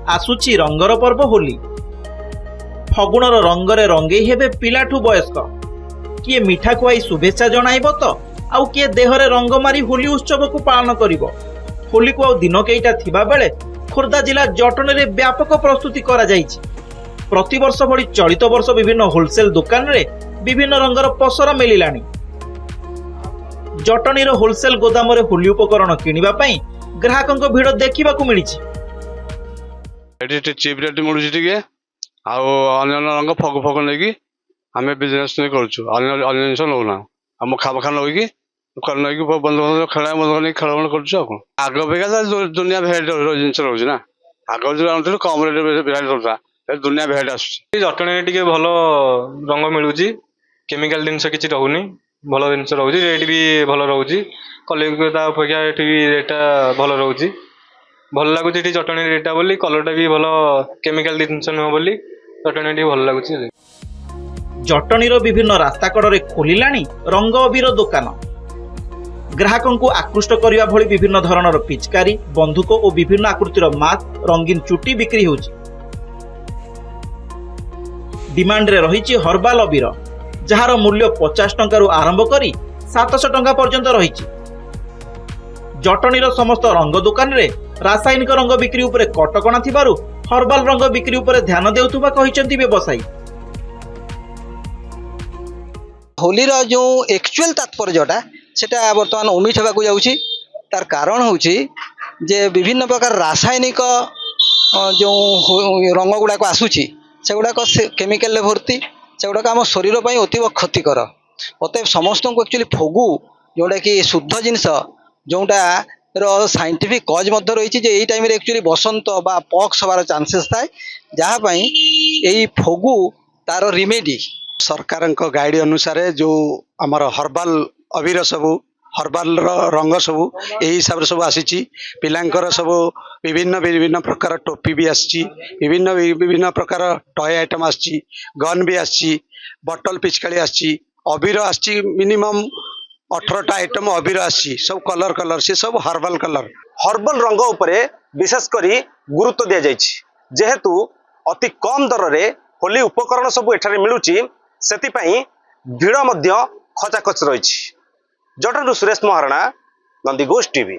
आसुची रंगर पर्व होली। फगुणर रंगरे रंगई हेबे पिलाठू वयस्क। किए मिठा खुआई शुभेच्छा जणाइब तो आउ किए देहरे रंग मारी होली उत्सव को पालन करिब। होली को आउ दिन केइटा थिबा बेले खोर्धा जिला जटनी रे व्यापक प्रस्तुति करा जाइछि। प्रतिवर्ष भली चलित वर्ष विभिन्न होलसेल दुकान रे विभिन्न रंगर पसरा मिलिलानी। जटनीर होलसेल गोदाम रे होली उपकरण किनिबा पई ग्राहकंक भिड़ देखिबाकू मिलिछि। एटी चीप रेट मिलुछि टिके अन्य रंग फग फग नेकी आमे बिजनेस करूछु। अन्य जिनिस नौना आम खाप खा नौकी बंद बंद खेला बंद खेल बंद करूँ। आग अपेक्षा दुनिया भेराइट जिनिस रोज ना। आग जो आनुल कम रेट भेराइट रोता दुनिया भेराइट आस। जटनी टिके भल रंग मिलूची केमिकल जिनिस किसी रोनी भल जिनिस रोचे रेट भी भल रोचे। कलिकता अपेक्षा ये रेटा भल रोचे भल लगुच जटनी रेटा बोली कलरटा भी भल केमिकल जिनिस नुह बोली जटनी टी भल लगुच। जटनीर विभिन्न रास्ता कड़े खोलिलानी रंग अबीर दुकान। ग्राहकंकु आकृष्ट करिबा भली विभिन्न धरणर पिचकारी बंधुक और विभिन्न आकृतिर मास्क रंगीन चुटी बिक्री होउछि। डिमांड रे रहिछि हर्बाल अबीर जहार मूल्य 50 टंका आरंभ करी 700 टंका पर्यंत रहिछि। जटनीर समस्त रंग दुकान रे रासायनिक रंग बिक्री उपरे कटकणा थिबारु हर्बाल रंग बिक्री उपरे ध्यान देउथुबा कहिसेंती व्यवसायी। होलीर जो एक्चुअल तात्पर्यटा सेटा बर्तमान ओमिट होगा जाऊँगी। तार कारण होची जे विभिन्न प्रकार रासायनिक जो रंग गुड़ाक आसूची से गुड़ाक केमिकल भर्ती से गुड़ाक आम शरीर पर अतीव क्षतिकर। अतएव समस्त को एक्चुअली फगु जोटा कि शुद्ध जिनस जोटा साइंटिफिक कज रही है। टाइम एक्चुअली बसंत बा पक्स हबार चांसेस थाए जहाँपाई यही फगु तार रिमेडी सरकार गाइड अनुसार जो आमर हर्बाल अबीर सबू हर्बाल रंग सबू यही हिसाब से सब आसी। पिलांकर सब विभिन्न विभिन्न प्रकार टोपी भी आसी विभिन्न विभिन्न प्रकार टय आइटम आसी गन भी आसी बटल पिचकाली आसी अबीर आसी मिनिमम 18टा आइटम अबीर आसी सब कलर कलर से सब हर्बाल कलर हर्बल रंग उपरे विशेष करी गुरुत्व दिया जाइछि। जेहेतु अति कम दर रे होली उपकरण सब एठारे मिलुछि सेतिपाई भीड़ मध्य खचाखच रही। जटनू सुरेश महाराणा, नंदीघोष टीवी।